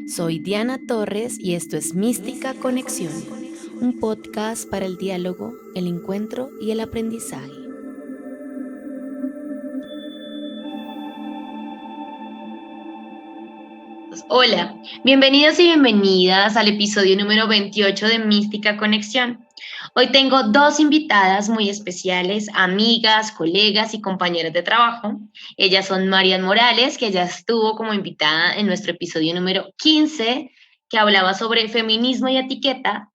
Soy Diana Torres y esto es Mística Conexión, un podcast para el diálogo, el encuentro y el aprendizaje. Hola, bienvenidos y bienvenidas al episodio número 28 de Mística Conexión. Hoy tengo dos invitadas muy especiales, amigas, colegas y compañeras de trabajo. Ellas son Marian Morales, que ya estuvo como invitada en nuestro episodio número 15, que hablaba sobre feminismo y etiqueta.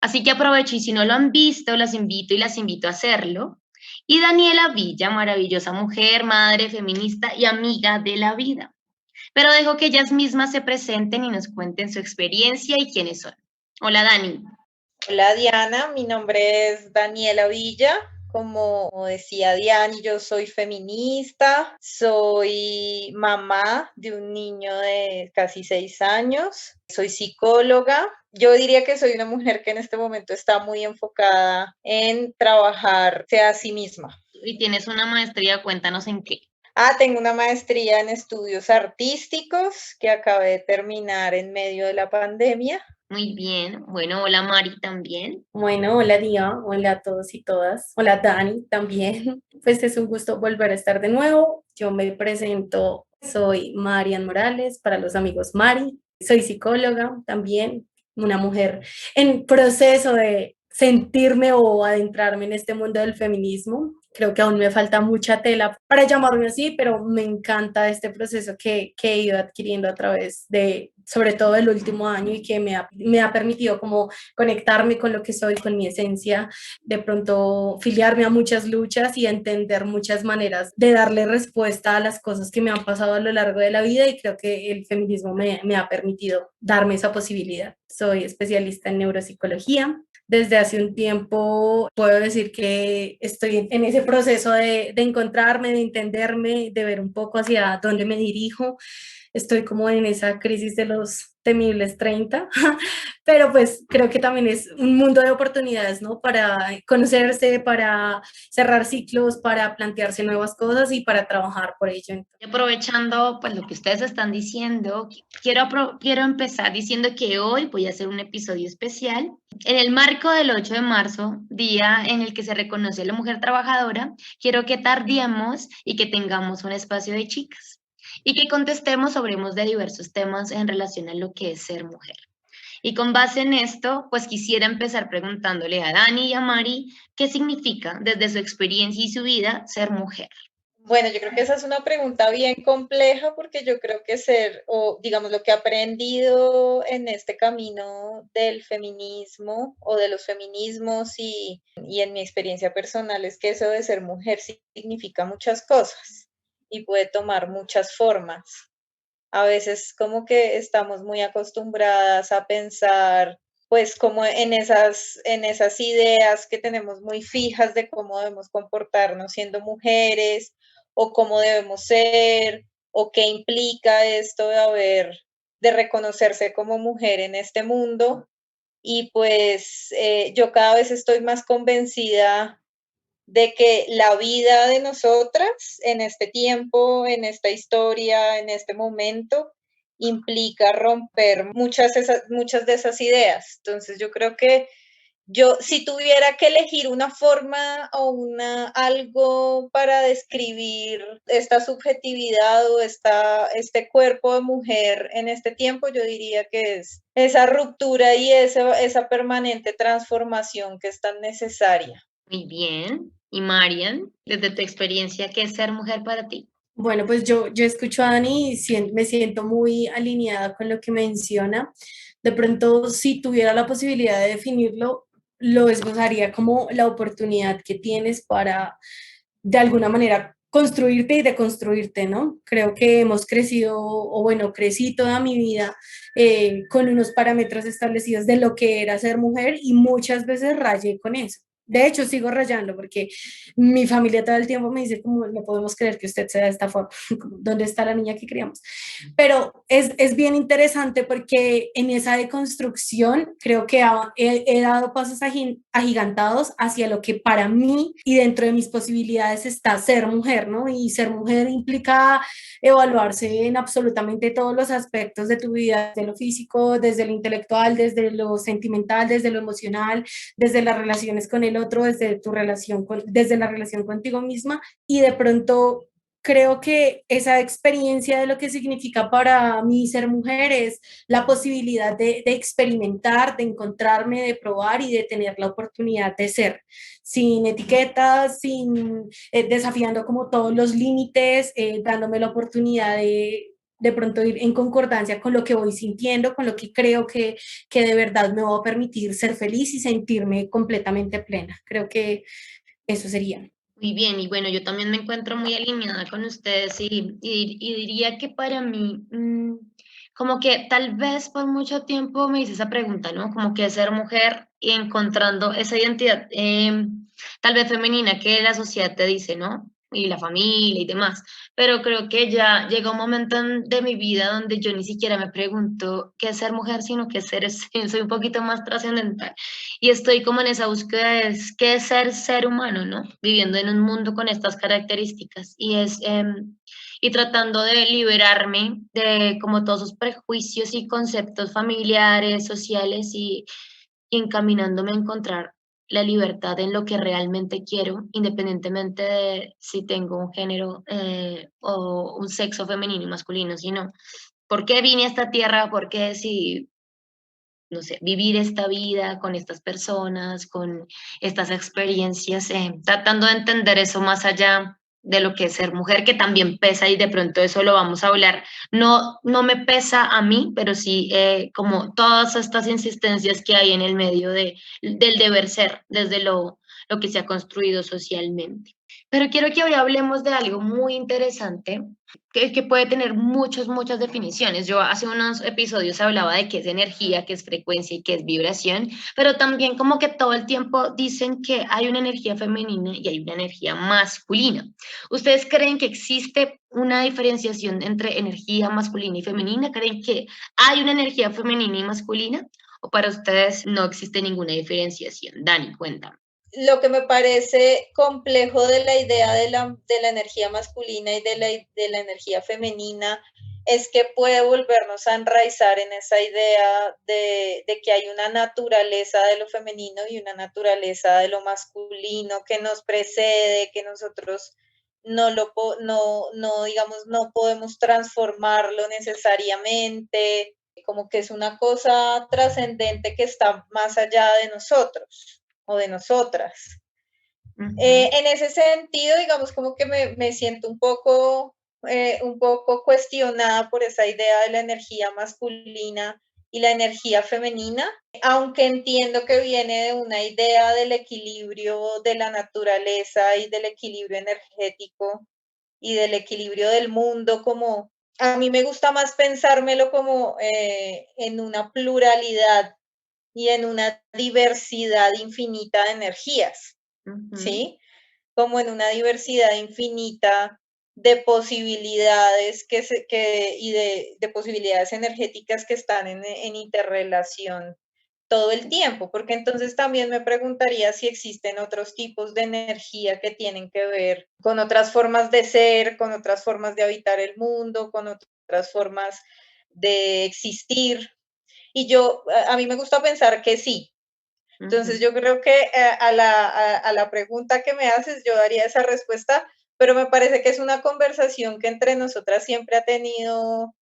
Así que aprovecho y si no lo han visto, las invito a hacerlo. Y Daniela Villa, maravillosa mujer, madre, feminista y amiga de la vida. Pero dejo que ellas mismas se presenten y nos cuenten su experiencia y quiénes son. Hola, Dani. Hola Diana, mi nombre es Daniela Villa. Como decía Diana, yo soy feminista, soy mamá de un niño de casi 6 años, soy psicóloga. Yo diría que soy una mujer que en este momento está muy enfocada en trabajarse a sí misma. Y tienes una maestría, cuéntanos en qué. Tengo una maestría en estudios artísticos que acabé de terminar en medio de la pandemia. Muy bien. Bueno, hola Mari también. Bueno, hola Dia, hola a todos y todas. Hola Dani también. Pues es un gusto volver a estar de nuevo. Yo me presento, soy Marian Morales, para los amigos Mari. Soy psicóloga también, una mujer en proceso de sentirme o adentrarme en este mundo del feminismo. Creo que aún me falta mucha tela para llamarme así, pero me encanta este proceso que he ido adquiriendo a través de, sobre todo el último año y que me ha permitido como conectarme con lo que soy, con mi esencia, de pronto filiarme a muchas luchas y entender muchas maneras de darle respuesta a las cosas que me han pasado a lo largo de la vida, y creo que el feminismo me ha permitido darme esa posibilidad. Soy especialista en neuropsicología. Desde hace un tiempo puedo decir que estoy en ese proceso de encontrarme, de entenderme, de ver un poco hacia dónde me dirijo. Estoy como en esa crisis de los temibles 30, pero pues creo que también es un mundo de oportunidades, ¿no? Para conocerse, para cerrar ciclos, para plantearse nuevas cosas y para trabajar por ello. Y aprovechando pues lo que ustedes están diciendo, quiero empezar diciendo que hoy voy a hacer un episodio especial en el marco del 8 de marzo, día en el que se reconoce a la mujer trabajadora. Quiero que tardiemos y que tengamos un espacio de chicas y que contestemos sobre de diversos temas en relación a lo que es ser mujer. Y con base en esto, pues quisiera empezar preguntándole a Dani y a Mari qué significa desde su experiencia y su vida ser mujer. Bueno, yo creo que esa es una pregunta bien compleja porque yo creo que o digamos, lo que he aprendido en este camino del feminismo o de los feminismos y en mi experiencia personal es que eso de ser mujer significa muchas cosas y puede tomar muchas formas. A veces como que estamos muy acostumbradas a pensar pues como en esas ideas que tenemos muy fijas de cómo debemos comportarnos siendo mujeres o cómo debemos ser o qué implica esto de reconocerse como mujer en este mundo. Y pues yo cada vez estoy más convencida de que la vida de nosotras en este tiempo, en esta historia, en este momento, implica romper muchas de esas ideas. Entonces yo creo que yo, si tuviera que elegir una forma o algo para describir esta subjetividad o este cuerpo de mujer en este tiempo, yo diría que es esa ruptura y esa permanente transformación que es tan necesaria. Muy bien. Y Marian, desde tu experiencia, ¿qué es ser mujer para ti? Bueno, pues yo escucho a Dani y me siento muy alineada con lo que menciona. De pronto, si tuviera la posibilidad de definirlo, lo esbozaría como la oportunidad que tienes para, de alguna manera, construirte y deconstruirte, ¿no? Creo que hemos crecido, o bueno, crecí toda mi vida con unos parámetros establecidos de lo que era ser mujer y muchas veces rayé con eso. De hecho, sigo rayando porque mi familia todo el tiempo me dice como no podemos creer que usted sea de esta forma, ¿dónde está la niña que criamos? Pero es bien interesante porque en esa deconstrucción creo que he dado pasos agigantados hacia lo que para mí y dentro de mis posibilidades está ser mujer, ¿no? Y ser mujer implica evaluarse en absolutamente todos los aspectos de tu vida, desde lo físico, desde lo intelectual, desde lo sentimental, desde lo emocional, desde las relaciones con el otro, desde tu relación desde la relación contigo misma, y de pronto creo que esa experiencia de lo que significa para mí ser mujer es la posibilidad de experimentar, de encontrarme, de probar y de tener la oportunidad de ser, sin etiquetas, sin desafiando como todos los límites, dándome la oportunidad de pronto ir en concordancia con lo que voy sintiendo, con lo que creo que de verdad me va a permitir ser feliz y sentirme completamente plena. Creo que eso sería. Muy bien, y bueno, yo también me encuentro muy alineada con ustedes y diría que para mí, como que tal vez por mucho tiempo me hice esa pregunta, ¿no? Como que ser mujer y encontrando esa identidad, tal vez femenina que la sociedad te dice, ¿no? Y la familia y demás. Pero creo que ya llega un momento de mi vida donde yo ni siquiera me pregunto qué es ser mujer, sino qué ser, soy un poquito más trascendental. Y estoy como en esa búsqueda de qué es ser humano, ¿no? Viviendo en un mundo con estas características. Y tratando de liberarme de como todos esos prejuicios y conceptos familiares, sociales y encaminándome a encontrar la libertad en lo que realmente quiero, independientemente de si tengo un género o un sexo femenino y masculino, sino por qué vine a esta tierra, por qué decidí, no sé, vivir esta vida con estas personas, con estas experiencias, tratando de entender eso más allá de lo que es ser mujer, que también pesa y de pronto eso lo vamos a hablar. No, no me pesa a mí, pero sí como todas estas insistencias que hay en el medio del deber ser, desde lo que se ha construido socialmente. Pero quiero que hoy hablemos de algo muy interesante que puede tener muchas definiciones. Yo hace unos episodios hablaba de qué es energía, qué es frecuencia y qué es vibración, pero también como que todo el tiempo dicen que hay una energía femenina y hay una energía masculina. ¿Ustedes creen que existe una diferenciación entre energía masculina y femenina? ¿Creen que hay una energía femenina y masculina? ¿O para ustedes no existe ninguna diferenciación? Dani, cuéntame. Lo que me parece complejo de la idea de la energía masculina y de la energía femenina es que puede volvernos a enraizar en esa idea de que hay una naturaleza de lo femenino y una naturaleza de lo masculino que nos precede, que nosotros digamos, no podemos transformarlo necesariamente, como que es una cosa trascendente que está más allá de nosotros o de nosotras. Ujú. En ese sentido, digamos, como que me siento un poco cuestionada por esa idea de la energía masculina y la energía femenina, aunque entiendo que viene de una idea del equilibrio de la naturaleza y del equilibrio energético y del equilibrio del mundo, como a mí me gusta más pensármelo como en una pluralidad y en una diversidad infinita de energías, Ujú. ¿sí? Como en una diversidad infinita de posibilidades y de posibilidades energéticas que están en interrelación todo el tiempo, porque entonces también me preguntaría si existen otros tipos de energía que tienen que ver con otras formas de ser, con otras formas de habitar el mundo, con otras formas de existir. Y a mí me gusta pensar que sí. Entonces Ujú. yo creo que a la pregunta que me haces, yo daría esa respuesta, pero me parece que es una conversación que entre nosotras siempre ha tenido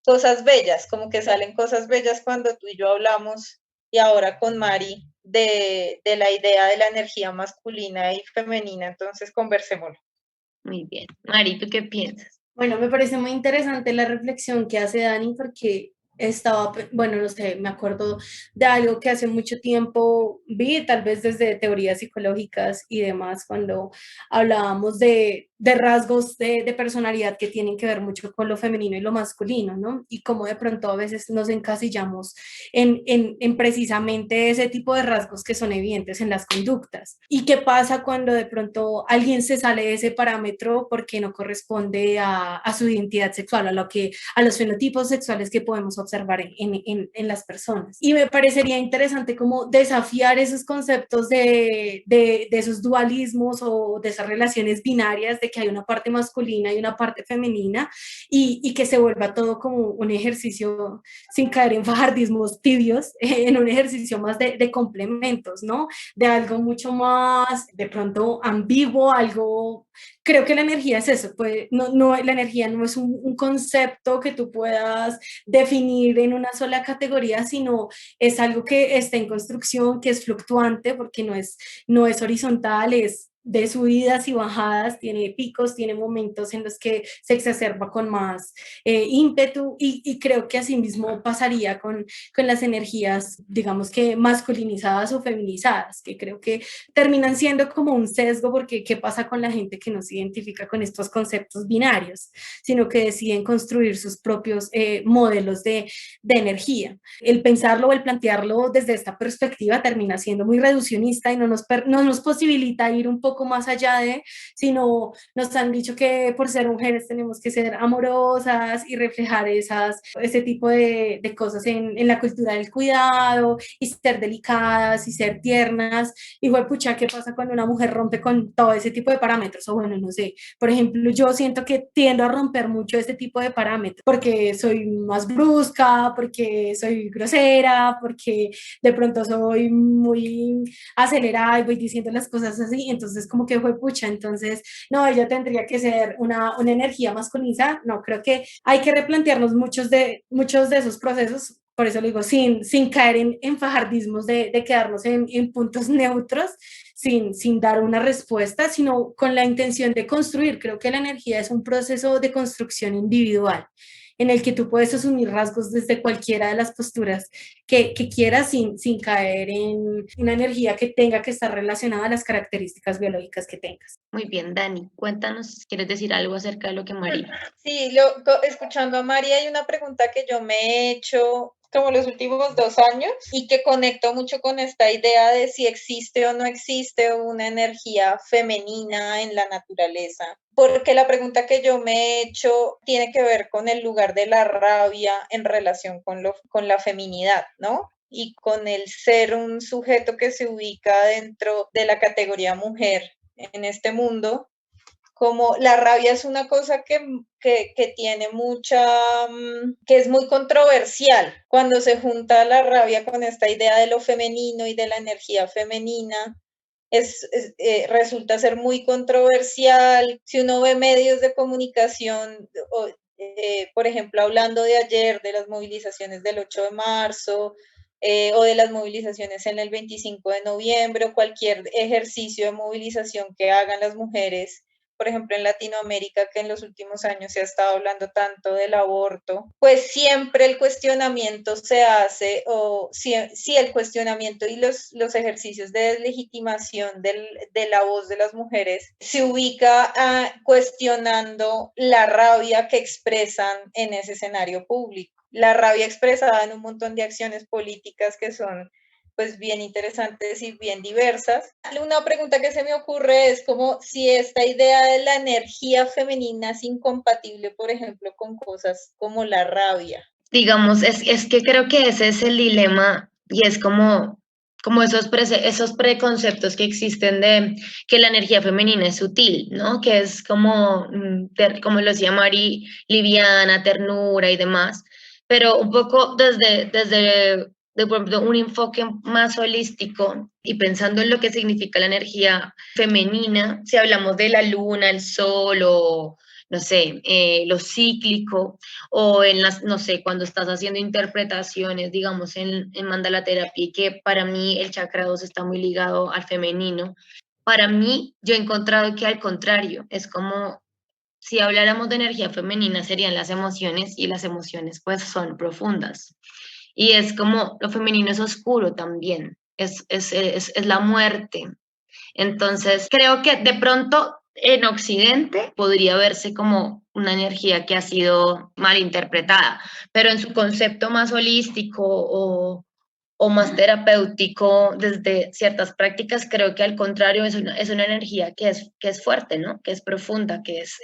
cosas bellas, como que salen cosas bellas cuando tú y yo hablamos y ahora con Mari de la idea de la energía masculina y femenina, entonces conversémoslo. Muy bien. Mari, ¿tú qué piensas? Bueno, me parece muy interesante la reflexión que hace Dani porque estaba, bueno, no sé, me acuerdo de algo que hace mucho tiempo vi, tal vez desde teorías psicológicas y demás, cuando hablábamos de rasgos de personalidad que tienen que ver mucho con lo femenino y lo masculino, ¿no? Y cómo de pronto a veces nos encasillamos en precisamente ese tipo de rasgos que son evidentes en las conductas. ¿Y qué pasa cuando de pronto alguien se sale de ese parámetro porque no corresponde a su identidad sexual, a los fenotipos sexuales que podemos observar en las personas? Y me parecería interesante como desafiar esos conceptos de esos dualismos o de esas relaciones binarias de que hay una parte masculina y una parte femenina y que se vuelva todo como un ejercicio sin caer en fajardismos tibios, en un ejercicio más de complementos, ¿no? De algo mucho más de pronto ambiguo, algo... Creo que la energía es eso, pues la energía no es un concepto que tú puedas definir en una sola categoría, sino es algo que está en construcción, que es fluctuante, porque no es horizontal, es de subidas y bajadas, tiene picos, tiene momentos en los que se exacerba con más ímpetu y creo que así mismo pasaría con las energías, digamos que masculinizadas o feminizadas, que creo que terminan siendo como un sesgo porque ¿qué pasa con la gente que no se identifica con estos conceptos binarios, sino que deciden construir sus propios modelos de energía? El pensarlo o el plantearlo desde esta perspectiva termina siendo muy reduccionista y no nos posibilita ir un poco más allá sino nos han dicho que por ser mujeres tenemos que ser amorosas y reflejar ese tipo de cosas en la cultura del cuidado y ser delicadas y ser tiernas. Igual, pucha, ¿qué pasa cuando una mujer rompe con todo ese tipo de parámetros? O bueno, no sé, por ejemplo, yo siento que tiendo a romper mucho este tipo de parámetros porque soy más brusca, porque soy grosera, porque de pronto soy muy acelerada y voy diciendo las cosas así, entonces como que fue pucha, entonces no, ella tendría que ser una energía masculinizada. No, creo que hay que replantearnos muchos de esos procesos. Por eso lo digo, sin caer en fajardismos de quedarnos en puntos neutros, sin dar una respuesta, sino con la intención de construir. Creo que la energía es un proceso de construcción individual en el que tú puedes asumir rasgos desde cualquiera de las posturas que quieras sin caer en una energía que tenga que estar relacionada a las características biológicas que tengas. Muy bien, Dani, cuéntanos, ¿quieres decir algo acerca de lo que Mari? Sí, escuchando a Mari hay una pregunta que yo me he hecho como los últimos 2 años y que conecto mucho con esta idea de si existe o no existe una energía femenina en la naturaleza. Porque la pregunta que yo me he hecho tiene que ver con el lugar de la rabia en relación con la feminidad, ¿no? Y con el ser un sujeto que se ubica dentro de la categoría mujer en este mundo. Como la rabia es una cosa que tiene que es muy controversial cuando se junta la rabia con esta idea de lo femenino y de la energía femenina. Resulta ser muy controversial. Si uno ve medios de comunicación, por ejemplo, hablando de ayer, de las movilizaciones del 8 de marzo, o de las movilizaciones en el 25 de noviembre, o cualquier ejercicio de movilización que hagan las mujeres, por ejemplo, en Latinoamérica, que en los últimos años se ha estado hablando tanto del aborto, pues siempre el cuestionamiento se hace, o si el cuestionamiento y los ejercicios de deslegitimación de la voz de las mujeres se ubica cuestionando la rabia que expresan en ese escenario público. La rabia expresada en un montón de acciones políticas que son pues bien interesantes y bien diversas. Una pregunta que se me ocurre es como si esta idea de la energía femenina es incompatible, por ejemplo, con cosas como la rabia. Digamos, es que creo que ese es el dilema y es como esos preconceptos que existen de que la energía femenina es sutil, ¿no? Que es como lo decía Mari, liviana, ternura y demás, pero un poco por ejemplo, un enfoque más holístico y pensando en lo que significa la energía femenina, si hablamos de la luna, el sol o, no sé, lo cíclico, o en las, no sé, cuando estás haciendo interpretaciones, digamos, en mandala terapia, que para mí el chakra 2 está muy ligado al femenino. Para mí, yo he encontrado que al contrario, es como si habláramos de energía femenina serían las emociones y las emociones pues son profundas. Y es como lo femenino es oscuro también, es la muerte. Entonces, creo que de pronto en Occidente podría verse como una energía que ha sido mal interpretada, pero en su concepto más holístico o más terapéutico desde ciertas prácticas, creo que al contrario es una energía que es fuerte, ¿no? Que es profunda, que es,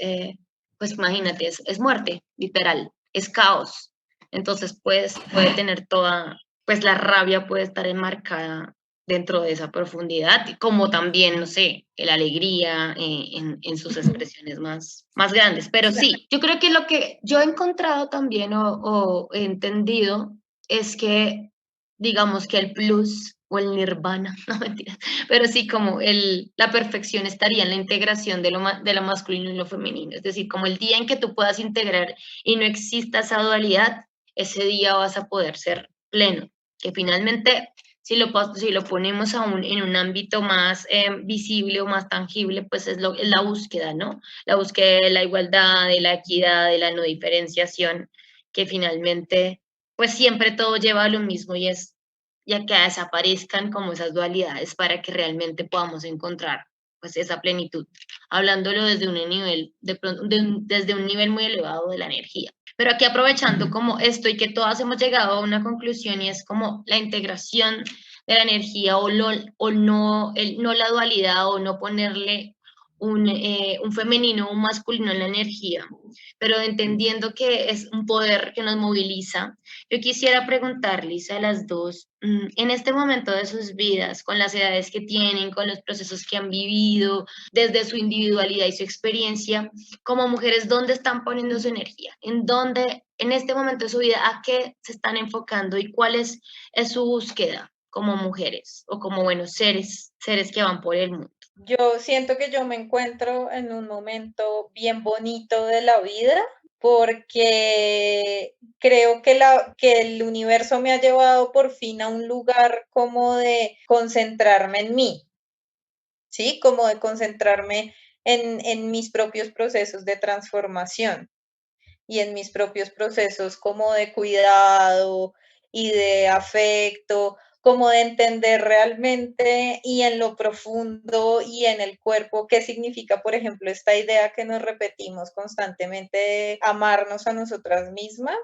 pues imagínate, es muerte, literal, es caos. Entonces puede tener toda, pues la rabia puede estar enmarcada dentro de esa profundidad, como también, no sé, la alegría en sus expresiones más grandes. Pero sí, yo creo que lo que yo he encontrado también o he entendido es que, digamos que el plus o el nirvana, no mentiras, pero sí como la perfección estaría en la integración de lo masculino y lo femenino, es decir, como el día en que tú puedas integrar y no exista esa dualidad, ese día vas a poder ser pleno, que finalmente si lo ponemos en un ámbito más visible o más tangible, pues es la búsqueda, ¿no? La búsqueda de la igualdad, de la equidad, de la no diferenciación, que finalmente, pues siempre todo lleva a lo mismo y es ya que desaparezcan como esas dualidades para que realmente podamos encontrar pues esa plenitud, hablándolo desde un nivel, desde un nivel muy elevado de la energía. Pero aquí aprovechando como esto y que todas hemos llegado a una conclusión y es como la integración de la energía o no, no la dualidad o no ponerle un femenino o un masculino en la energía, pero entendiendo que es un poder que nos moviliza. Yo quisiera preguntarles a las dos, en este momento de sus vidas, con las edades que tienen, con los procesos que han vivido, desde su individualidad y su experiencia, como mujeres, ¿dónde están poniendo su energía? ¿En dónde, en este momento de su vida, a qué se están enfocando y cuál es su búsqueda como mujeres o como buenos seres que van por el mundo? Yo siento que yo me encuentro en un momento bien bonito de la vida porque creo que el universo me ha llevado por fin a un lugar como de concentrarme en mí, ¿sí? Como de concentrarme en mis propios procesos de transformación y en mis propios procesos como de cuidado y de afecto, como de entender realmente y en lo profundo y en el cuerpo qué significa, por ejemplo, esta idea que nos repetimos constantemente de amarnos a nosotras mismas,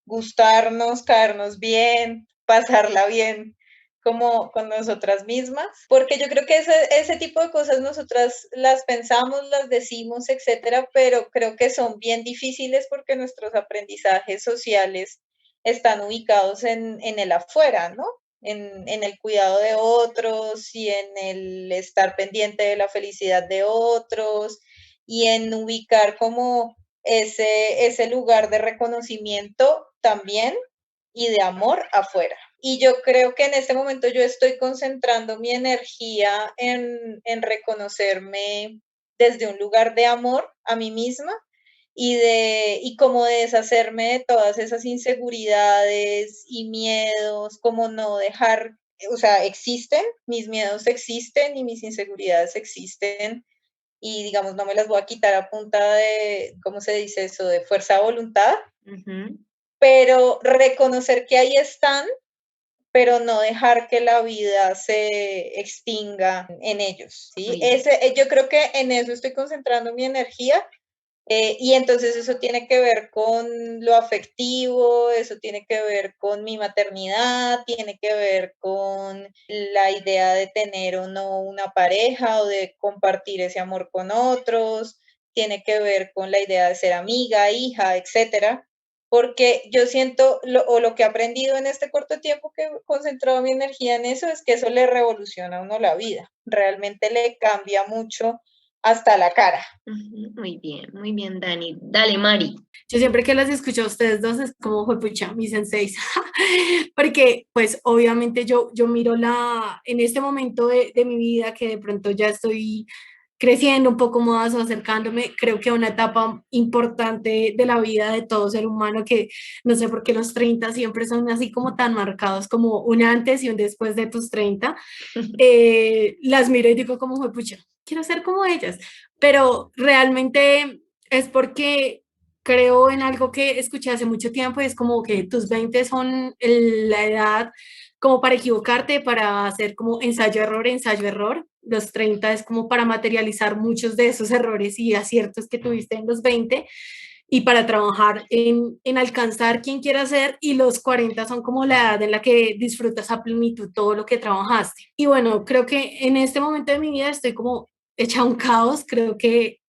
gustarnos, caernos bien, pasarla bien como con nosotras mismas, porque yo creo que ese tipo de cosas nosotras las pensamos, las decimos, etcétera, pero creo que son bien difíciles porque nuestros aprendizajes sociales están ubicados en el afuera, ¿no? En el cuidado de otros y en el estar pendiente de la felicidad de otros y en ubicar como ese lugar de reconocimiento también y de amor afuera. Y yo creo que en este momento yo estoy concentrando mi energía en reconocerme desde un lugar de amor a mí misma y como de deshacerme de todas esas inseguridades y miedos, como no dejar, o sea, existen, mis miedos existen y mis inseguridades existen y digamos, no me las voy a quitar a punta de, ¿cómo se dice eso?, de fuerza de voluntad, pero reconocer que ahí están, pero no dejar que la vida se extinga en ellos, ¿sí? Yo creo que en eso estoy concentrando mi energía y entonces eso tiene que ver con lo afectivo, eso tiene que ver con mi maternidad, tiene que ver con la idea de tener o no una pareja o de compartir ese amor con otros, tiene que ver con la idea de ser amiga, hija, etcétera. Porque yo siento, o lo que he aprendido en este corto tiempo que he concentrado mi energía en eso, es que eso le revoluciona a uno la vida. Realmente le cambia mucho hasta la cara. Muy bien, Dani. Dale, Mari. Yo siempre que las escucho a ustedes dos es como, juepucha, mis senseis, porque pues obviamente yo miro en este momento de mi vida que de pronto ya estoy creciendo un poco más o acercándome, creo que a una etapa importante de la vida de todo ser humano que no sé por qué los 30 siempre son así como tan marcados como un antes y un después de tus 30, las miro y digo como, pucha, quiero ser como ellas, pero realmente es porque creo en algo que escuché hace mucho tiempo y es como que tus 20 son la edad como para equivocarte, para hacer como ensayo-error, los 30 es como para materializar muchos de esos errores y aciertos que tuviste en los 20 y para trabajar en alcanzar quien quieras ser, y los 40 son como la edad en la que disfrutas a plenitud todo lo que trabajaste. Y bueno, creo que en este momento de mi vida estoy como hecha un caos, creo que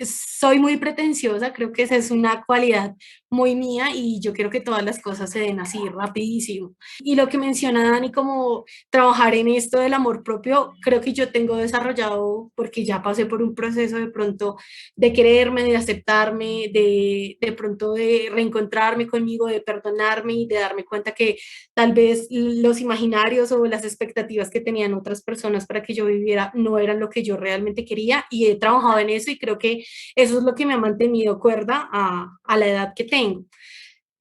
soy muy pretenciosa, creo que esa es una cualidad muy mía y yo quiero que todas las cosas se den así rapidísimo. Y lo que menciona Dani, como trabajar en esto del amor propio, creo que yo tengo desarrollado, porque ya pasé por un proceso de pronto de quererme, de aceptarme, de pronto de reencontrarme conmigo, de perdonarme y de darme cuenta que tal vez los imaginarios o las expectativas que tenían otras personas para que yo viviera no eran lo que yo realmente quería, y he trabajado en eso y creo que eso es lo que me ha mantenido cuerda a la edad que tengo.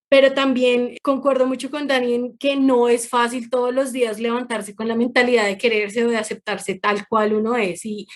Pero también concuerdo mucho con Dani en que no es fácil todos los días levantarse con la mentalidad de quererse o de aceptarse tal cual uno es. Y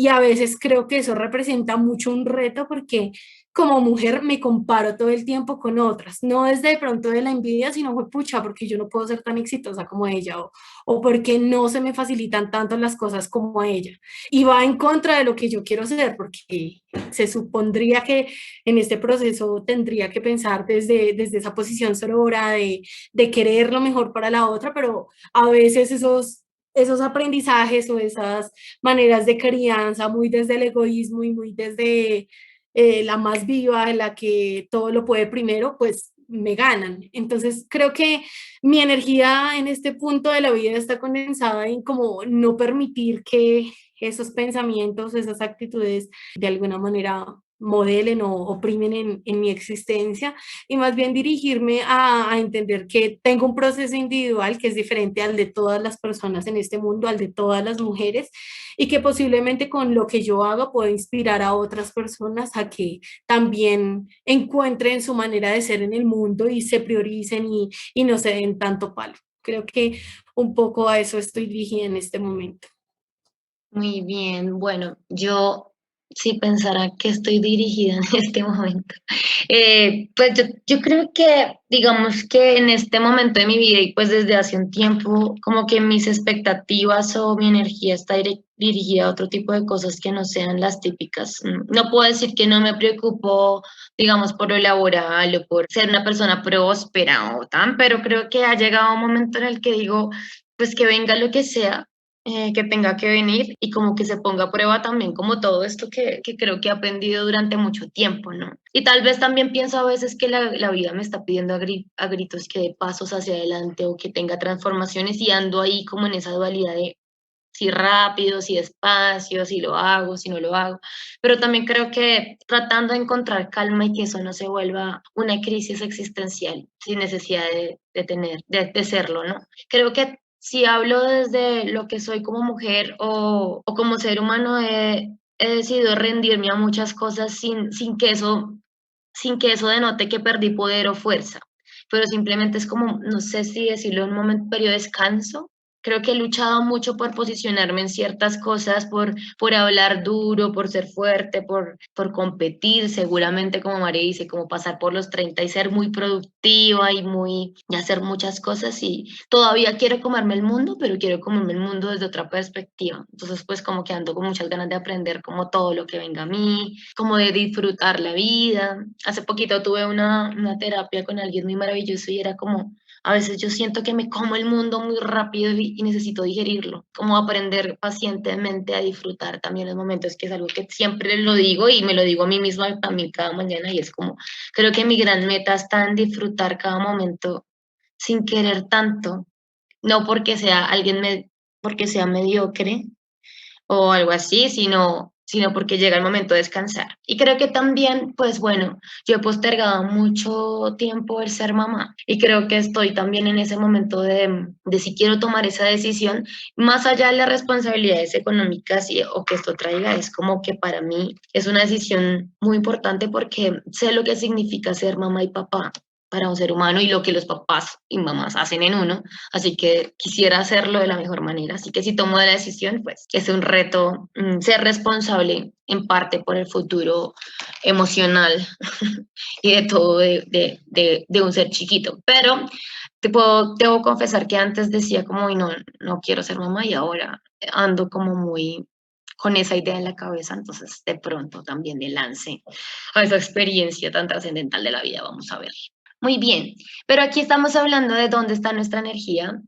a veces creo que eso representa mucho un reto porque como mujer me comparo todo el tiempo con otras, no desde de pronto de la envidia, sino fue pucha, porque yo no puedo ser tan exitosa como ella o porque no se me facilitan tanto las cosas como a ella. Y va en contra de lo que yo quiero ser, porque se supondría que en este proceso tendría que pensar desde esa posición sorora de querer lo mejor para la otra, pero a veces esos aprendizajes o esas maneras de crianza muy desde el egoísmo y muy desde la más viva, en la que todo lo puede primero, pues me ganan. Entonces creo que mi energía en este punto de la vida está condensada en como no permitir que esos pensamientos, esas actitudes de alguna manera modelen o oprimen en mi existencia, y más bien dirigirme a entender que tengo un proceso individual que es diferente al de todas las personas en este mundo, al de todas las mujeres, y que posiblemente con lo que yo haga puedo inspirar a otras personas a que también encuentren su manera de ser en el mundo y se prioricen y no se den tanto palo. Creo que un poco a eso estoy dirigida en este momento. Muy bien, bueno, yo sí pensara que estoy dirigida en este momento. Pues yo creo que, digamos que en este momento de mi vida y pues desde hace un tiempo, como que mis expectativas o mi energía está dirigida a otro tipo de cosas que no sean las típicas. No puedo decir que no me preocupo, digamos, por lo laboral o por ser una persona próspera o tan, pero creo que ha llegado un momento en el que digo, pues que venga lo que sea, que tenga que venir y como que se ponga a prueba también como todo esto que creo que he aprendido durante mucho tiempo, ¿no? Y tal vez también pienso a veces que la vida me está pidiendo a gritos que dé pasos hacia adelante o que tenga transformaciones y ando ahí como en esa dualidad de si rápido, si despacio, si lo hago, si no lo hago, pero también creo que tratando de encontrar calma y que eso no se vuelva una crisis existencial sin necesidad de serlo, ¿no? Creo que si hablo desde lo que soy como mujer o como ser humano, he decidido rendirme a muchas cosas sin que eso denote que perdí poder o fuerza, pero simplemente es como, no sé si decirlo en un momento, periodo de descanso. Creo que he luchado mucho por posicionarme en ciertas cosas, por hablar duro, por ser fuerte, por competir, seguramente como María dice, como pasar por los 30 y ser muy productiva y hacer muchas cosas y todavía quiero comerme el mundo, pero quiero comerme el mundo desde otra perspectiva. Entonces pues como que ando con muchas ganas de aprender como todo lo que venga a mí, como de disfrutar la vida. Hace poquito tuve una terapia con alguien muy maravilloso y era como, a veces yo siento que me como el mundo muy rápido y necesito digerirlo, como aprender pacientemente a disfrutar también los momentos, que es algo que siempre lo digo y me lo digo a mí misma también cada mañana y es como, creo que mi gran meta está en disfrutar cada momento sin querer tanto, no porque sea porque sea mediocre, o algo así, sino porque llega el momento de descansar. Y creo que también, pues bueno, yo he postergado mucho tiempo el ser mamá y creo que estoy también en ese momento de si quiero tomar esa decisión, más allá de las responsabilidades económicas o que esto traiga, es como que para mí es una decisión muy importante porque sé lo que significa ser mamá y papá para un ser humano y lo que los papás y mamás hacen en uno, así que quisiera hacerlo de la mejor manera, así que si tomo la decisión, pues es un reto ser responsable en parte por el futuro emocional y de todo de un ser chiquito, pero debo confesar que antes decía como, "Uy, no, no quiero ser mamá", y ahora ando como muy con esa idea en la cabeza, entonces de pronto también me lance a esa experiencia tan trascendental de la vida, vamos a ver. Muy bien, pero aquí estamos hablando de dónde está nuestra energía,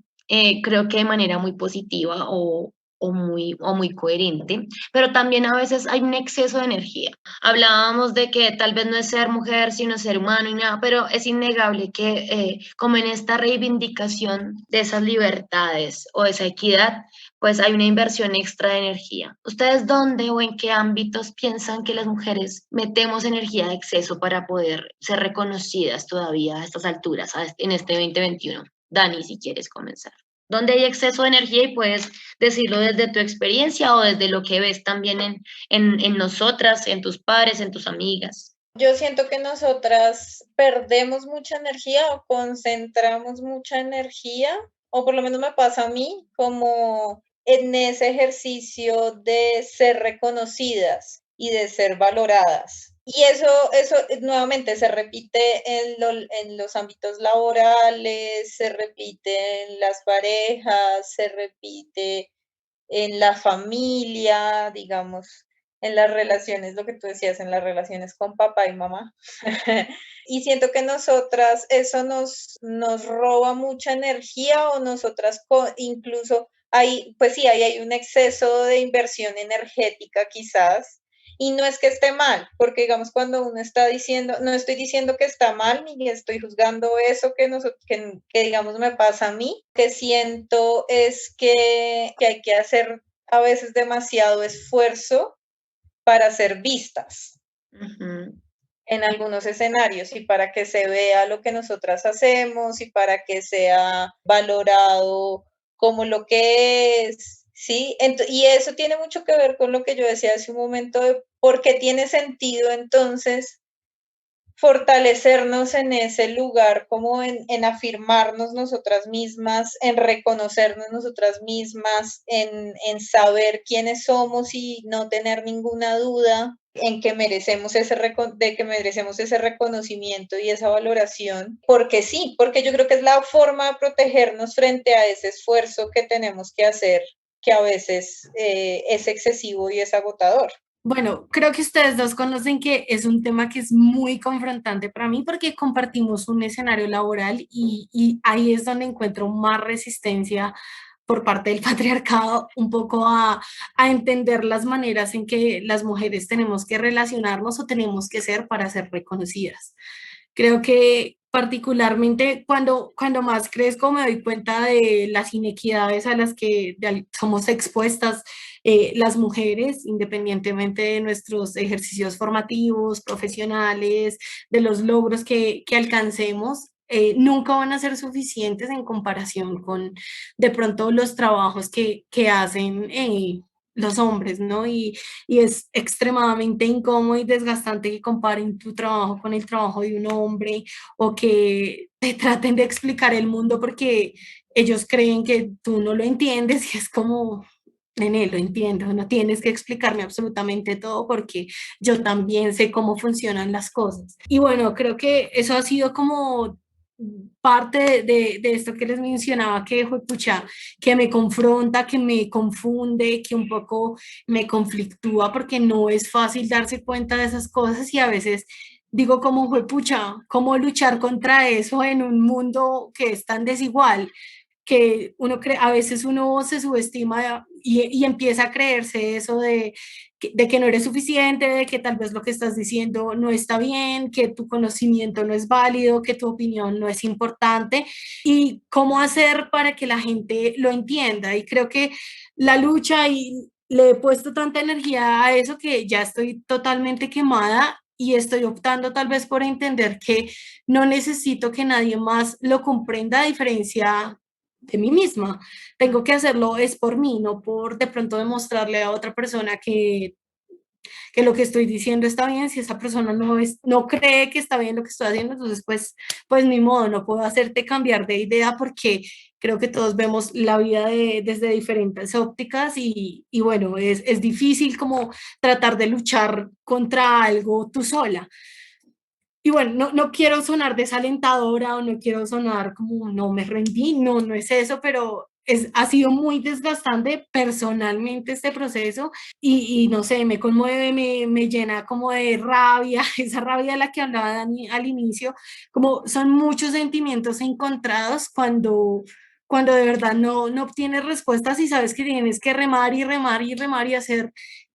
creo que de manera muy positiva o muy coherente, pero también a veces hay un exceso de energía. Hablábamos de que tal vez no es ser mujer, sino ser humano y nada, pero es innegable que como en esta reivindicación de esas libertades o esa equidad, pues hay una inversión extra de energía. ¿Ustedes dónde o en qué ámbitos piensan que las mujeres metemos energía de exceso para poder ser reconocidas todavía a estas alturas, en este 2021? Dani, si quieres comenzar. ¿Dónde hay exceso de energía? Y puedes decirlo desde tu experiencia o desde lo que ves también en nosotras, en tus padres, en tus amigas. Yo siento que nosotras perdemos mucha energía o concentramos mucha energía, o por lo menos me pasa a mí, como en ese ejercicio de ser reconocidas y de ser valoradas. Y eso nuevamente se repite en los ámbitos laborales, se repite en las parejas, se repite en la familia, digamos, en las relaciones, lo que tú decías, en las relaciones con papá y mamá. Y siento que nosotras eso nos roba mucha energía o nosotras incluso hay, pues sí, hay un exceso de inversión energética quizás. Y no es que esté mal, porque digamos cuando uno está diciendo, no estoy diciendo que está mal, ni estoy juzgando eso que digamos me pasa a mí, que siento es que hay que hacer a veces demasiado esfuerzo para ser vistas en algunos escenarios y para que se vea lo que nosotras hacemos y para que sea valorado como lo que es, ¿sí? Y eso tiene mucho que ver con lo que yo decía hace un momento de por qué tiene sentido entonces fortalecernos en ese lugar, como en afirmarnos nosotras mismas, en reconocernos nosotras mismas, en saber quiénes somos y no tener ninguna duda en que merecemos de que merecemos ese reconocimiento y esa valoración, porque sí, porque yo creo que es la forma de protegernos frente a ese esfuerzo que tenemos que hacer, que a veces es excesivo y es agotador. Bueno, creo que ustedes dos conocen que es un tema que es muy confrontante para mí porque compartimos un escenario laboral y ahí es donde encuentro más resistencia por parte del patriarcado, un poco a entender las maneras en que las mujeres tenemos que relacionarnos o tenemos que ser para ser reconocidas. Creo que particularmente cuando más crezco me doy cuenta de las inequidades a las que somos expuestas las mujeres, independientemente de nuestros ejercicios formativos, profesionales, de los logros que alcancemos. Nunca van a ser suficientes en comparación con de pronto los trabajos que hacen los hombres, ¿no? Y es extremadamente incómodo y desgastante que comparen tu trabajo con el trabajo de un hombre o que te traten de explicar el mundo porque ellos creen que tú no lo entiendes y es como, nene, lo entiendo, no tienes que explicarme absolutamente todo porque yo también sé cómo funcionan las cosas. Y bueno, creo que eso ha sido como parte de esto que les mencionaba, que pucha, que me confronta, que me confunde, que un poco me conflictúa porque no es fácil darse cuenta de esas cosas y a veces digo como pucha, ¿cómo luchar contra eso en un mundo que es tan desigual? Que uno cree, a veces uno se subestima y empieza a creerse eso de que no eres suficiente, de que tal vez lo que estás diciendo no está bien, que tu conocimiento no es válido, que tu opinión no es importante y cómo hacer para que la gente lo entienda. Y creo que la lucha y le he puesto tanta energía a eso que ya estoy totalmente quemada y estoy optando tal vez por entender que no necesito que nadie más lo comprenda a diferencia de mí misma. Tengo que hacerlo es por mí, no por de pronto demostrarle a otra persona que que lo que estoy diciendo está bien. Si esa persona no cree que está bien lo que estoy haciendo, entonces pues ni modo, no puedo hacerte cambiar de idea porque creo que todos vemos la vida desde diferentes ópticas y bueno, es difícil como tratar de luchar contra algo tú sola. Y bueno, no quiero sonar desalentadora o no quiero sonar como no me rendí, no es eso, pero ha sido muy desgastante personalmente este proceso y no sé, me conmueve, me llena como de rabia, esa rabia de la que hablaba Dani al inicio, como son muchos sentimientos encontrados cuando de verdad no obtienes respuestas y sabes que tienes que remar y remar y remar y hacer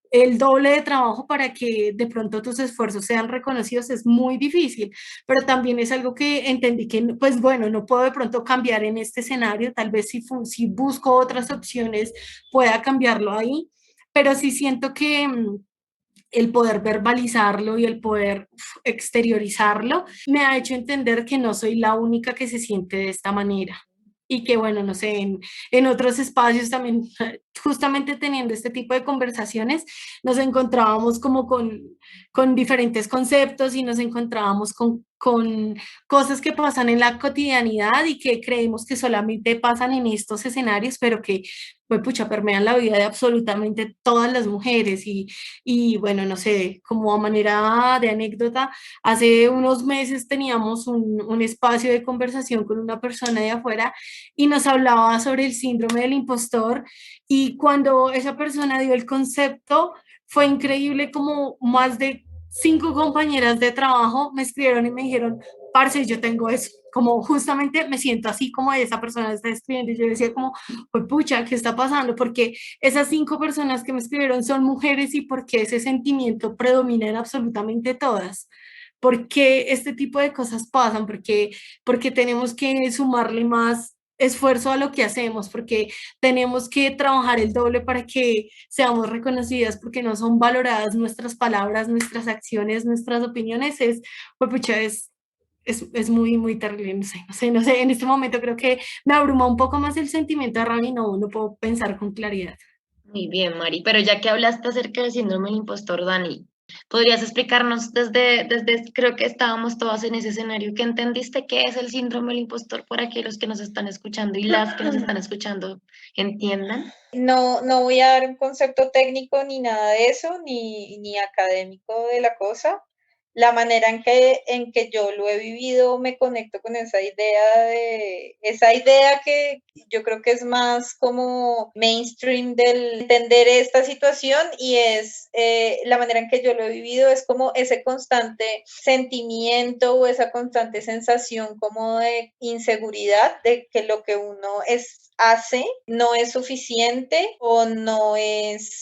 el doble de trabajo para que de pronto tus esfuerzos sean reconocidos es muy difícil, pero también es algo que entendí que, pues bueno, no puedo de pronto cambiar en este escenario, tal vez si busco otras opciones pueda cambiarlo ahí, pero sí siento que el poder verbalizarlo y el poder exteriorizarlo me ha hecho entender que no soy la única que se siente de esta manera. Y que bueno, no sé, en otros espacios también, justamente teniendo este tipo de conversaciones, nos encontrábamos como con diferentes conceptos y nos encontrábamos con cosas que pasan en la cotidianidad y que creemos que solamente pasan en estos escenarios, pero que, pues, pucha, permean la vida de absolutamente todas las mujeres. Y bueno, no sé, como a manera de anécdota, hace unos meses teníamos un espacio de conversación con una persona de afuera y nos hablaba sobre el síndrome del impostor y cuando esa persona dio el concepto, fue increíble como más de 5 compañeras de trabajo me escribieron y me dijeron, parce, yo tengo eso, como justamente me siento así como esa persona está escribiendo y yo decía como, pues pucha, ¿qué está pasando? Porque esas 5 personas que me escribieron son mujeres y porque ese sentimiento predomina en absolutamente todas. ¿Por qué este tipo de cosas pasan? Porque tenemos que sumarle más esfuerzo a lo que hacemos, porque tenemos que trabajar el doble para que seamos reconocidas, porque no son valoradas nuestras palabras, nuestras acciones, nuestras opiniones. Pues, pucha, es muy, muy terrible, no sé, en este momento creo que me abruma un poco más el sentimiento de rabia y no puedo pensar con claridad. Muy bien, Mari, pero ya que hablaste acerca del síndrome del impostor, Dani, ¿podrías explicarnos creo que estábamos todas en ese escenario, ¿qué entendiste qué es el síndrome del impostor para que los que nos están escuchando y las que nos están escuchando entiendan? No voy a dar un concepto técnico ni nada de eso, ni académico de la cosa. La manera en que yo lo he vivido me conecto con esa idea que yo creo que es más como mainstream del entender esta situación y es la manera en que yo lo he vivido es como ese constante sentimiento o esa constante sensación como de inseguridad de que lo que uno hace no es suficiente o no es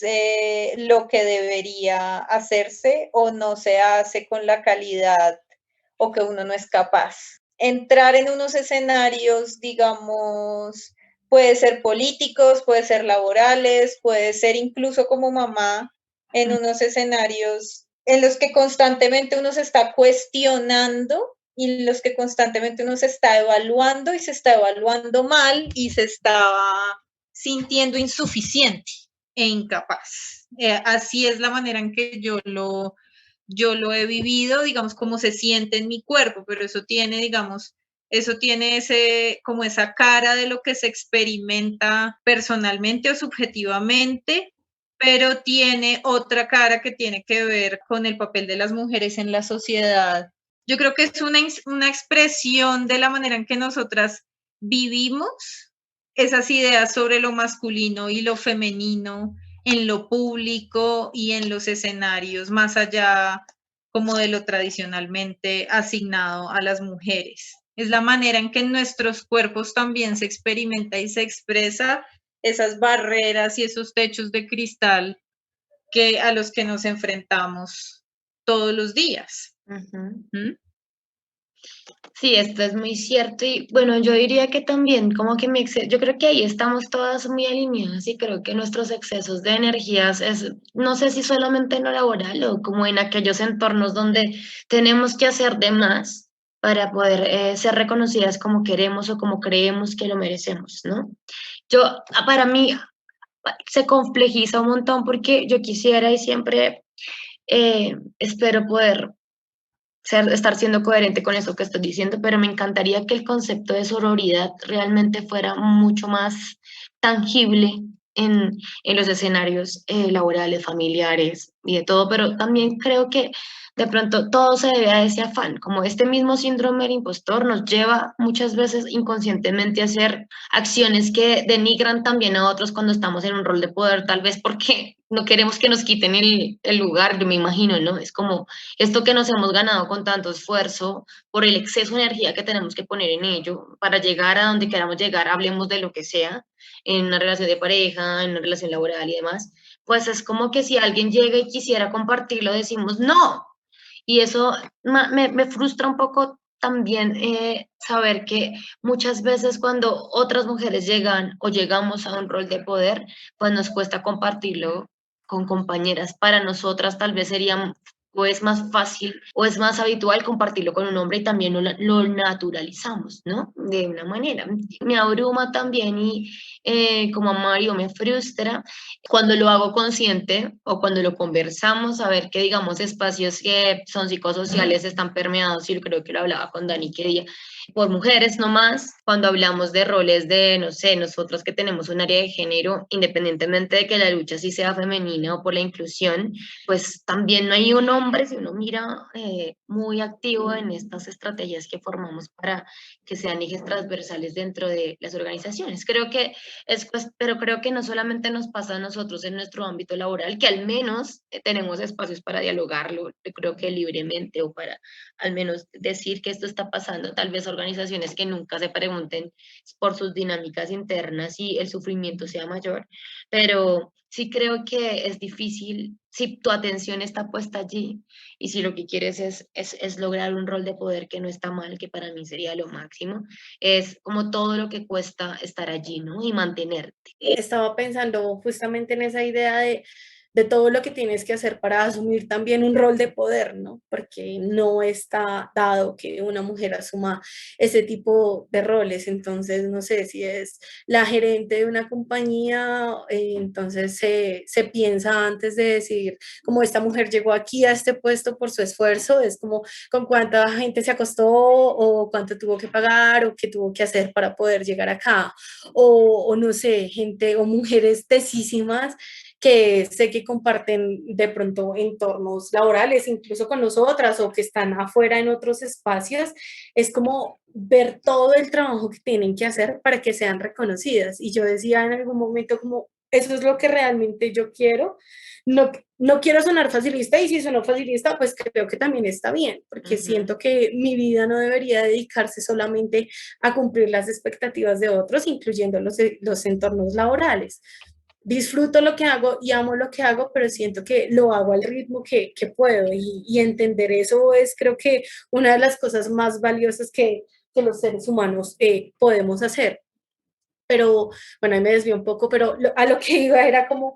lo que debería hacerse o no se hace con la calidad o que uno no es capaz. Entrar en unos escenarios, digamos, puede ser políticos, puede ser laborales, puede ser incluso como mamá en unos escenarios en los que constantemente uno se está cuestionando y en los que constantemente uno se está evaluando y se está evaluando mal y se está sintiendo insuficiente e incapaz. Así es la manera en que yo lo he vivido, digamos, cómo se siente en mi cuerpo, pero eso tiene, digamos, eso tiene como esa cara de lo que se experimenta personalmente o subjetivamente, pero tiene otra cara que tiene que ver con el papel de las mujeres en la sociedad. Yo creo que es una expresión de la manera en que nosotras vivimos esas ideas sobre lo masculino y lo femenino en lo público y en los escenarios más allá como de lo tradicionalmente asignado a las mujeres. Es la manera en que en nuestros cuerpos también se experimenta y se expresa esas barreras y esos techos de cristal a los que nos enfrentamos todos los días. ¿Mm? Sí, esto es muy cierto y bueno, yo diría que también como que yo creo que ahí estamos todas muy alineadas y creo que nuestros excesos de energías no sé si solamente en lo laboral o como en aquellos entornos donde tenemos que hacer de más para poder ser reconocidas como queremos o como creemos que lo merecemos, ¿no? Para mí se complejiza un montón porque yo quisiera y siempre Espero poder estar siendo coherente con eso que estoy diciendo, pero me encantaría que el concepto de sororidad realmente fuera mucho más tangible en los escenarios laborales, familiares y de todo, pero también creo que de pronto todo se debe a ese afán, como este mismo síndrome del impostor nos lleva muchas veces inconscientemente a hacer acciones que denigran también a otros cuando estamos en un rol de poder, tal vez porque no queremos que nos quiten el lugar, yo me imagino, ¿no? Es como esto que nos hemos ganado con tanto esfuerzo, por el exceso de energía que tenemos que poner en ello, para llegar a donde queramos llegar, hablemos de lo que sea, en una relación de pareja, en una relación laboral y demás, pues es como que si alguien llega y quisiera compartirlo, decimos no. Y eso me frustra un poco también saber que muchas veces cuando otras mujeres llegan o llegamos a un rol de poder, pues nos cuesta compartirlo con compañeras. Para nosotras tal vez sería o es más fácil o es más habitual compartirlo con un hombre y también lo naturalizamos, ¿no? De una manera. Me abruma también y como a Mario me frustra cuando lo hago consciente o cuando lo conversamos, a ver que digamos espacios que son psicosociales están permeados, y yo creo que lo hablaba con Dani que día, por mujeres nomás, cuando hablamos de roles de, no sé, nosotros que tenemos un área de género, independientemente de que la lucha sí sea femenina o por la inclusión, pues también no hay un hombre, si uno mira, muy activo en estas estrategias que formamos para que sean ejes transversales dentro de las organizaciones. Creo que pero creo que no solamente nos pasa a nosotros en nuestro ámbito laboral, que al menos tenemos espacios para dialogarlo, yo creo que libremente o para al menos decir que esto está pasando, tal vez organizaciones que nunca se pregunten por sus dinámicas internas y el sufrimiento sea mayor, pero sí creo que es difícil si tu atención está puesta allí y si lo que quieres es lograr un rol de poder que no está mal, que para mí sería lo máximo, es como todo lo que cuesta estar allí, ¿no? Y mantenerte. Estaba pensando justamente en esa idea de todo lo que tienes que hacer para asumir también un rol de poder, ¿no? Porque no está dado que una mujer asuma ese tipo de roles. Entonces, no sé si es la gerente de una compañía, entonces se piensa antes de decir, como esta mujer llegó aquí a este puesto por su esfuerzo, es como con cuánta gente se acostó o cuánto tuvo que pagar o qué tuvo que hacer para poder llegar acá o no sé, gente o mujeres tesísimas que sé que comparten de pronto entornos laborales, incluso con nosotras o que están afuera en otros espacios, es como ver todo el trabajo que tienen que hacer para que sean reconocidas. Y yo decía en algún momento como, eso es lo que realmente yo quiero. No, no quiero sonar facilista y si sueno facilista, pues creo que también está bien, porque siento que mi vida no debería dedicarse solamente a cumplir las expectativas de otros, incluyendo los entornos laborales. Disfruto lo que hago y amo lo que hago, pero siento que lo hago al ritmo que puedo y entender eso es creo que una de las cosas más valiosas que los seres humanos podemos hacer. Pero bueno, ahí me desvío un poco, pero a lo que iba era como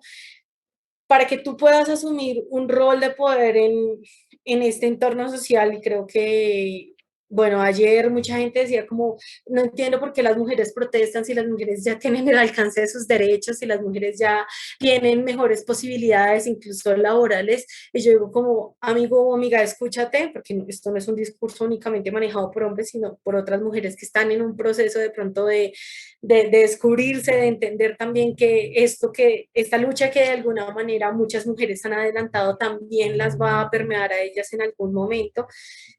para que tú puedas asumir un rol de poder en este entorno social y creo que, bueno, ayer mucha gente decía como, no entiendo por qué las mujeres protestan si las mujeres ya tienen el alcance de sus derechos, si las mujeres ya tienen mejores posibilidades, incluso laborales, y yo digo como, amigo o amiga, escúchate, porque esto no es un discurso únicamente manejado por hombres, sino por otras mujeres que están en un proceso de pronto de descubrirse, de entender también que esto que, esta lucha que de alguna manera muchas mujeres han adelantado también las va a permear a ellas en algún momento,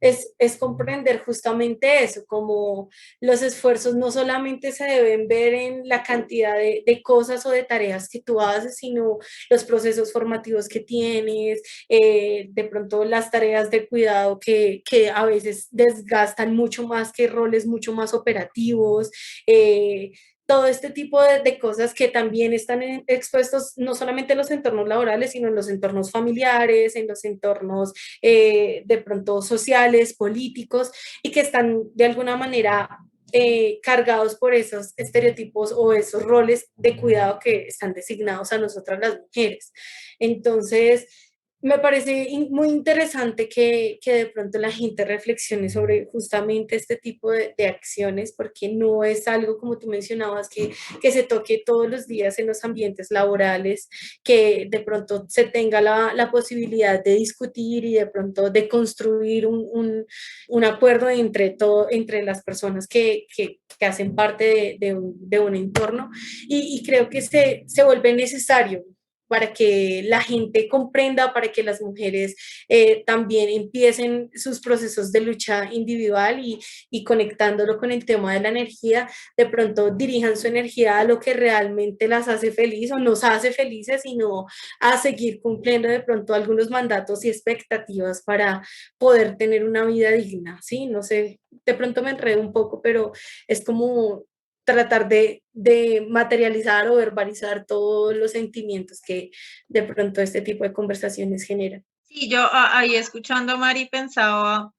es comprender justamente eso, como los esfuerzos no solamente se deben ver en la cantidad de cosas o de tareas que tú haces, sino los procesos formativos que tienes, de pronto las tareas de cuidado que a veces desgastan mucho más que roles mucho más operativos, todo este tipo de cosas que también están expuestos no solamente en los entornos laborales, sino en los entornos familiares, en los entornos de pronto sociales, políticos, y que están de alguna manera cargados por esos estereotipos o esos roles de cuidado que están designados a nosotras las mujeres. Entonces, Me parece muy interesante que de pronto la gente reflexione sobre justamente este tipo de acciones, porque no es algo, como tú mencionabas, que se toque todos los días en los ambientes laborales, que de pronto se tenga la posibilidad de discutir y de pronto de construir un acuerdo entre las personas que hacen parte de un entorno. Y creo que se vuelve necesario para que la gente comprenda, para que las mujeres también empiecen sus procesos de lucha individual y conectándolo con el tema de la energía, de pronto dirijan su energía a lo que realmente las hace feliz o nos hace felices, sino a seguir cumpliendo de pronto algunos mandatos y expectativas para poder tener una vida digna, ¿sí? No sé, de pronto me enredo un poco, pero es como tratar de materializar o verbalizar todos los sentimientos que de pronto este tipo de conversaciones generan. Sí, yo ahí escuchando a Mari pensaba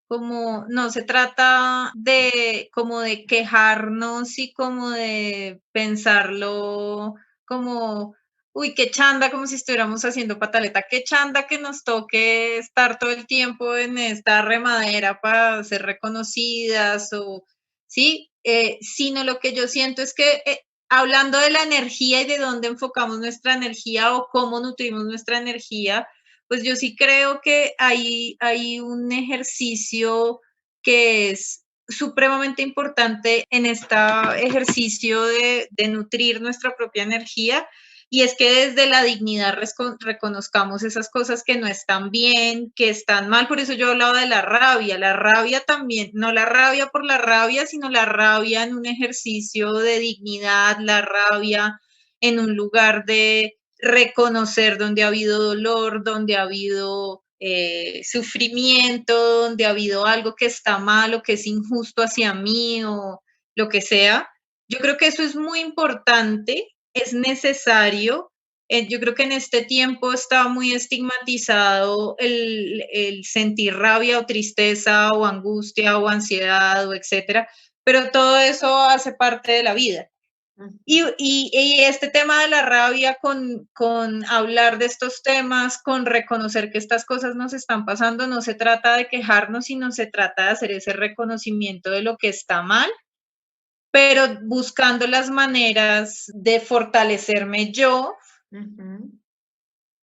como no se trata de como de quejarnos y como de pensarlo como, uy, qué chanda, como si estuviéramos haciendo pataleta, qué chanda que nos toque estar todo el tiempo en esta remadera para ser reconocidas o, sí, sino lo que yo siento es que hablando de la energía y de dónde enfocamos nuestra energía o cómo nutrimos nuestra energía, pues yo sí creo que hay un ejercicio que es supremamente importante en este ejercicio de nutrir nuestra propia energía y es que desde la dignidad reconozcamos esas cosas que no están bien, que están mal. Por eso yo hablaba de la rabia también, no la rabia por la rabia, sino la rabia en un ejercicio de dignidad, la rabia en un lugar de reconocer donde ha habido dolor, donde ha habido sufrimiento, donde ha habido algo que está mal o que es injusto hacia mí o lo que sea. Yo creo que eso es muy importante, es necesario. Yo creo que en este tiempo está muy estigmatizado el sentir rabia o tristeza o angustia o ansiedad o etcétera, pero todo eso hace parte de la vida. Y este tema de la rabia con hablar de estos temas, con reconocer que estas cosas nos están pasando, no se trata de quejarnos, sino se trata de hacer ese reconocimiento de lo que está mal, pero buscando las maneras de fortalecerme yo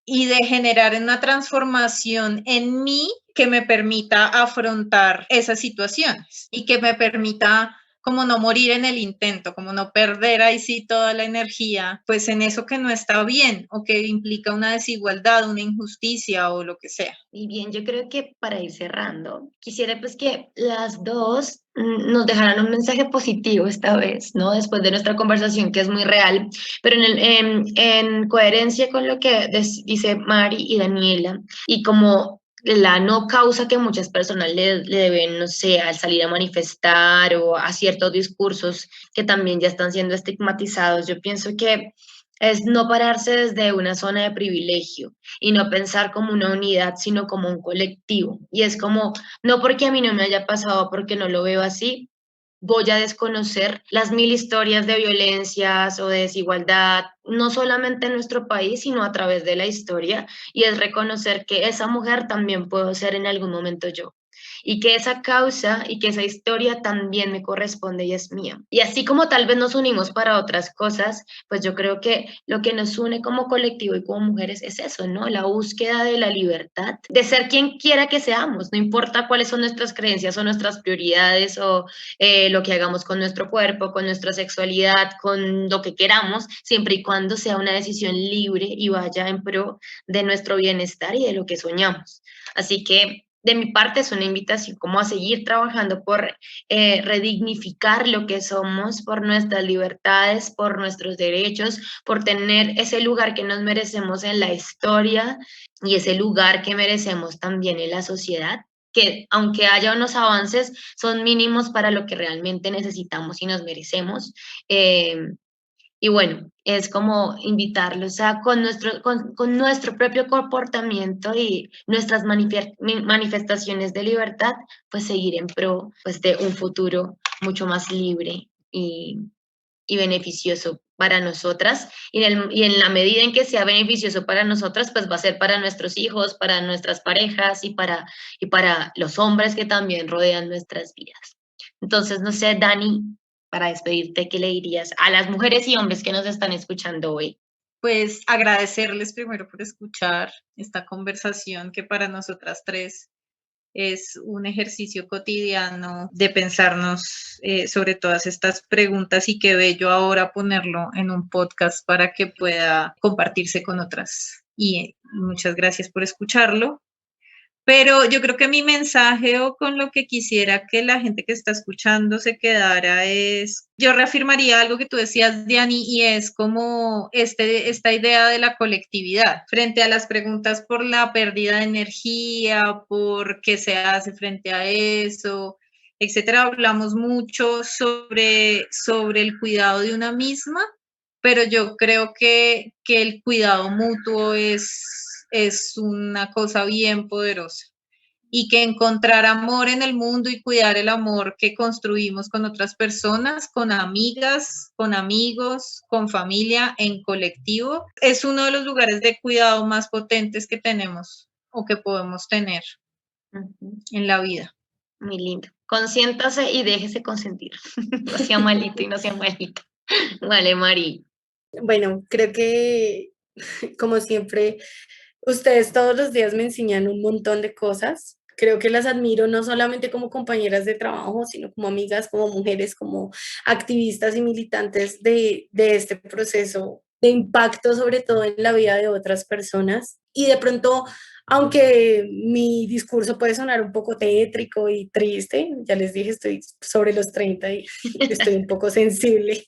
y de generar una transformación en mí que me permita afrontar esas situaciones y que me permita como no morir en el intento, como no perder ahí sí toda la energía, pues en eso que no está bien o que implica una desigualdad, una injusticia o lo que sea. Y bien, yo creo que para ir cerrando, quisiera pues que las dos nos dejaran un mensaje positivo esta vez, ¿no? Después de nuestra conversación, que es muy real, pero en coherencia con lo que dice Mari y Daniela, y como la no causa que muchas personas le deben, no sé, al salir a manifestar o a ciertos discursos que también ya están siendo estigmatizados, yo pienso que es no pararse desde una zona de privilegio y no pensar como una unidad, sino como un colectivo. Y es como, no porque a mí no me haya pasado, porque no lo veo así, voy a desconocer las mil historias de violencias o de desigualdad, no solamente en nuestro país, sino a través de la historia, y es reconocer que esa mujer también puedo ser en algún momento yo. Y que esa causa y que esa historia también me corresponde y es mía. Y así como tal vez nos unimos para otras cosas, pues yo creo que lo que nos une como colectivo y como mujeres es eso, ¿no? La búsqueda de la libertad, de ser quien quiera que seamos, no importa cuáles son nuestras creencias o nuestras prioridades o lo que hagamos con nuestro cuerpo, con nuestra sexualidad, con lo que queramos, siempre y cuando sea una decisión libre y vaya en pro de nuestro bienestar y de lo que soñamos. Así que de mi parte es una invitación como a seguir trabajando por redignificar lo que somos, por nuestras libertades, por nuestros derechos, por tener ese lugar que nos merecemos en la historia y ese lugar que merecemos también en la sociedad, que aunque haya unos avances, son mínimos para lo que realmente necesitamos y nos merecemos. Eh, y bueno, es como invitarlos a con nuestro propio comportamiento y nuestras manifestaciones de libertad, pues seguir en pro pues, de un futuro mucho más libre y beneficioso para nosotras, y en la medida en que sea beneficioso para nosotras, pues va a ser para nuestros hijos, para nuestras parejas y para los hombres que también rodean nuestras vidas. Entonces, no sé, Dani, para despedirte, ¿qué le dirías a las mujeres y hombres que nos están escuchando hoy? Pues agradecerles primero por escuchar esta conversación que para nosotras tres es un ejercicio cotidiano de pensarnos sobre todas estas preguntas, y qué bello ahora ponerlo en un podcast para que pueda compartirse con otras. Y muchas gracias por escucharlo. Pero yo creo que mi mensaje, o con lo que quisiera que la gente que está escuchando se quedara, es, yo reafirmaría algo que tú decías, Diani, y es como esta idea de la colectividad frente a las preguntas por la pérdida de energía, por qué se hace frente a eso, etcétera. Hablamos mucho sobre el cuidado de una misma, pero yo creo que el cuidado mutuo es una cosa bien poderosa, y que encontrar amor en el mundo y cuidar el amor que construimos con otras personas, con amigas, con amigos, con familia, en colectivo, es uno de los lugares de cuidado más potentes que tenemos o que podemos tener en la vida. Muy lindo. Consiéntase y déjese consentir. No sea malito y no sea malito. Vale, Mari. Bueno, creo que como siempre, ustedes todos los días me enseñan un montón de cosas. Creo que las admiro no solamente como compañeras de trabajo, sino como amigas, como mujeres, como activistas y militantes de este proceso de impacto, sobre todo en la vida de otras personas. Y de pronto, aunque mi discurso puede sonar un poco tétrico y triste, ya les dije, estoy sobre los 30 y estoy un poco sensible.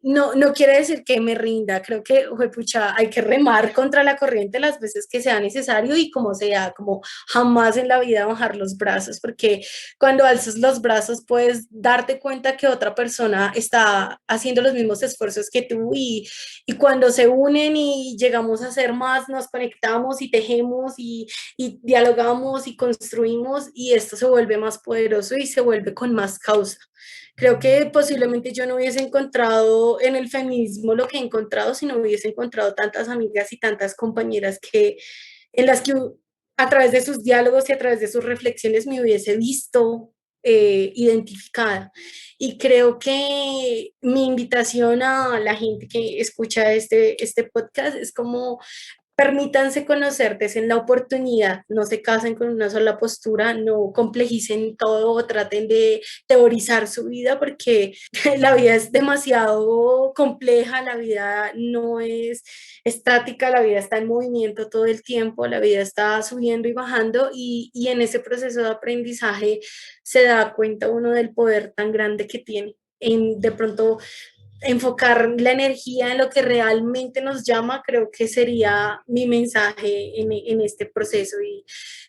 No quiere decir que me rinda, creo que, pucha, hay que remar contra la corriente las veces que sea necesario y como sea, como jamás en la vida bajar los brazos, porque cuando alzas los brazos puedes darte cuenta que otra persona está haciendo los mismos esfuerzos que tú, y cuando se unen y llegamos a ser más, nos conectamos y tejemos y dialogamos y construimos, y esto se vuelve más poderoso y se vuelve con más causa. Creo que posiblemente yo no hubiese encontrado en el feminismo lo que he encontrado si no hubiese encontrado tantas amigas y tantas compañeras en las que a través de sus diálogos y a través de sus reflexiones me hubiese visto identificada. Y creo que mi invitación a la gente que escucha este podcast es como: permítanse conocer, en la oportunidad, no se casen con una sola postura, no complejicen todo o traten de teorizar su vida, porque la vida es demasiado compleja, la vida no es estática, la vida está en movimiento todo el tiempo, la vida está subiendo y bajando, y en ese proceso de aprendizaje se da cuenta uno del poder tan grande que tiene en de pronto enfocar la energía en lo que realmente nos llama. Creo que sería mi mensaje en este proceso.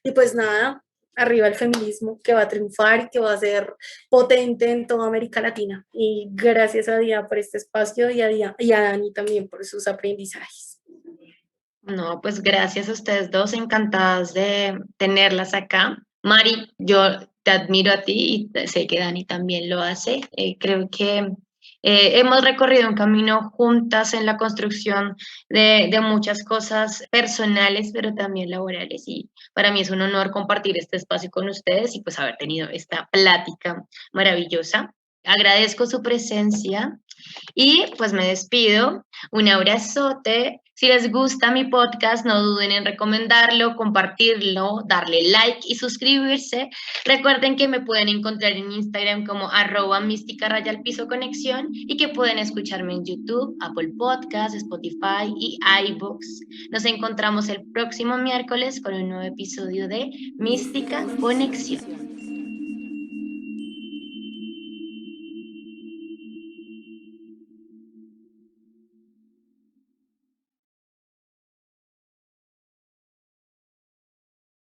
Y pues nada, arriba el feminismo, que va a triunfar y que va a ser potente en toda América Latina. Y gracias a Día por este espacio, y a Dani también por sus aprendizajes. No, pues gracias a ustedes dos, encantadas de tenerlas acá. Mari, yo te admiro a ti y sé que Dani también lo hace. Creo que hemos recorrido un camino juntas en la construcción de muchas cosas personales, pero también laborales. Y para mí es un honor compartir este espacio con ustedes y pues haber tenido esta plática maravillosa. Agradezco su presencia y pues me despido. Un abrazote. Si les gusta mi podcast, no duden en recomendarlo, compartirlo, darle like y suscribirse. Recuerden que me pueden encontrar en Instagram como @mística_conexión y que pueden escucharme en YouTube, Apple Podcasts, Spotify y iVoox. Nos encontramos el próximo miércoles con un nuevo episodio de Mística Conexión.